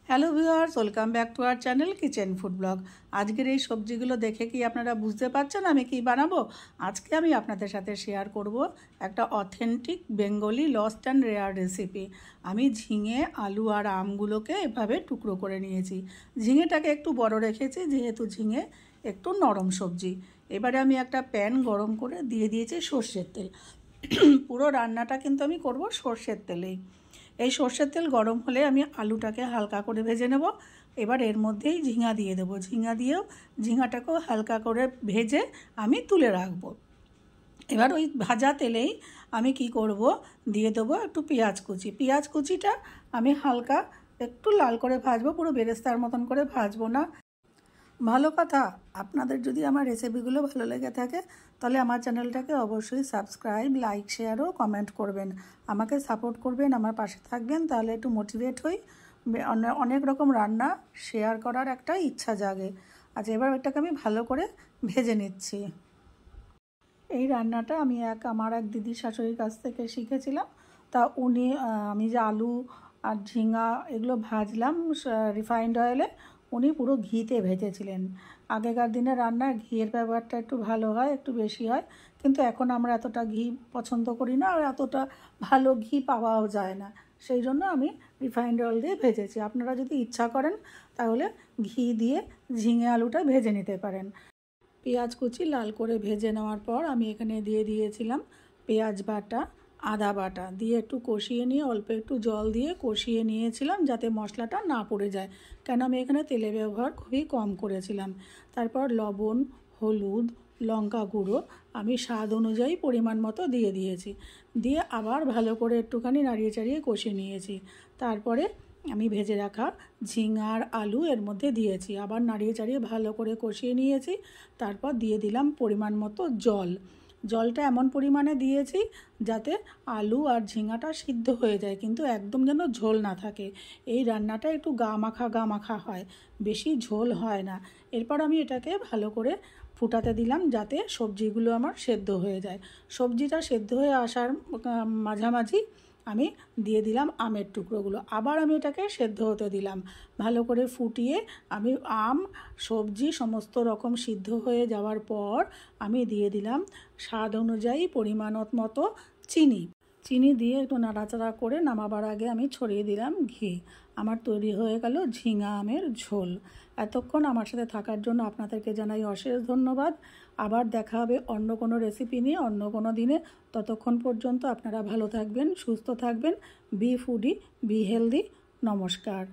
Hello viewers, welcome back to our channel kitchen food blog. আজকের এই সবজিগুলো দেখে কি আপনারা বুঝতে পারছেন আমি কি বানাবো? আজকে আমি আপনাদের সাথে শেয়ার করব একটা authentic Bengali lost and rare recipe. আমি ঝিঙে, আলু আর আমগুলোকে এভাবে টুকরো করে নিয়েছি। ঝিঙেটাকে একটু বড় রেখেছি যেহেতু ঝিঙে একটু নরম সবজি। এবারে আমি একটা প্যান গরম করে দিয়ে দিয়েছি সর্ষের তেল। পুরো রান্নাটা কিন্তু আমি করব সর্ষের তেলেই। এই সর্ষের তেল গরম হলে আমি আলুটাকে হালকা করে ভেজে নেব। এবার এর মধ্যেই ঝিঙা দিয়ে দেবো। ঝিঙা দিয়েও ঝিঙাটাকেও হালকা করে ভেজে আমি তুলে রাখবো। এবার ওই ভাজা তেলেই আমি কি করব, দিয়ে দেবো একটু পেঁয়াজ কুচি। পেঁয়াজ কুচিটা আমি হালকা একটু লাল করে ভাজবো, পুরো বেরেস্তার মতন করে ভাজবো না। ভালো কথা, আপনাদের যদি আমার রেসিপিগুলো ভালো লেগে থাকে তাহলে আমার চ্যানেলটাকে অবশ্যই সাবস্ক্রাইব, লাইক, শেয়ার ও কমেন্ট করবেন। আমাকে সাপোর্ট করবেন, আমার পাশে থাকবেন, তাহলে একটু মোটিভেট হই, অনেক রকম রান্না শেয়ার করার একটা ইচ্ছা জাগে। আচ্ছা, এবার এটাকে আমি ভালো করে ভেজে নিচ্ছি। এই রান্নাটা আমি আমার এক দিদির শাশুড়ির কাছ থেকে শিখেছিলাম। তা উনি আমি যে আলু আর ঝিঙা এগুলো ভাজলাম রিফাইন্ড অয়েলে, উনি পুরো ঘিতে ভেজেছিলেন। আগেকার দিনে রান্নার ঘিয়ের ব্যবহারটা একটু ভালো হয়, একটু বেশি হয়, কিন্তু এখন আমরা এতটা ঘি পছন্দ করি না আর এতটা ভালো ঘি পাওয়াও যায় না। সেই জন্য আমি রিফাইন্ড অয়েল দিয়ে ভেজেছি। আপনারা যদি ইচ্ছা করেন তাহলে ঘি দিয়ে ঝিঙে আলুটা ভেজে নিতে পারেন। পেঁয়াজ কুচি লাল করে ভেজে নেওয়ার পর আমি এখানে দিয়ে দিয়েছিলাম পেঁয়াজ বাটা, আদা বাটা দিয়ে একটু কষিয়ে নিয়ে অল্প একটু জল দিয়ে কষিয়ে নিয়েছিলাম যাতে মশলাটা না পড়ে যায়, কেন আমি এখানে তেলের ব্যবহার খুবই কম করেছিলাম। তারপর লবণ, হলুদ, লঙ্কা গুঁড়ো আমি স্বাদ অনুযায়ী পরিমাণ মতো দিয়ে দিয়েছি। দিয়ে আবার ভালো করে একটুখানি নাড়িয়ে চাড়িয়ে কষিয়ে নিয়েছি। তারপরে আমি ভেজে রাখা ঝিঙার আলু এর মধ্যে দিয়েছি, আবার নাড়িয়ে চাড়িয়ে ভালো করে কষিয়ে নিয়েছি। তারপর দিয়ে দিলাম পরিমাণ মতো জল। জলটা এমন পরিমাণে দিয়েছি যাতে আলু আর ঝিঙাটা সিদ্ধ হয়ে যায়, কিন্তু একদম যেন ঝোল না থাকে। এই রান্নাটা একটু গা মাখা হয়, বেশি ঝোল হয় না। এরপর আমি এটাকে ভালো করে ফুটাতে দিলাম যাতে সবজিগুলো আমার সেদ্ধ হয়ে যায়। সবজিটা সেদ্ধ হয়ে আসার মাঝামাঝি আমি দিয়ে দিলাম আমের টুকরোগুলো। আবার আমি এটাকে সেদ্ধ হতে দিলাম। ভালো করে ফুটিয়ে আমি সবজি সমস্ত রকম সিদ্ধ হয়ে যাওয়ার পর আমি দিয়ে দিলাম স্বাদ অনুযায়ী পরিমাণ মতো চিনি দিয়ে একটু নাড়াচাড়া করে নামাবার আগে আমি ছড়িয়ে দিলাম ঘি। আমার তৈরি হয়ে গেল ঝিঙা আমের ঝোল। এতক্ষণ আমার সাথে থাকার জন্য আপনাদেরকে জানাই অশেষ ধন্যবাদ। আবার দেখা হবে অন্য কোনো রেসিপি নিয়ে অন্য কোনো দিনে। ততক্ষণ পর্যন্ত আপনারা ভালো থাকবেন, সুস্থ থাকবেন। Be foodie, be healthy. নমস্কার।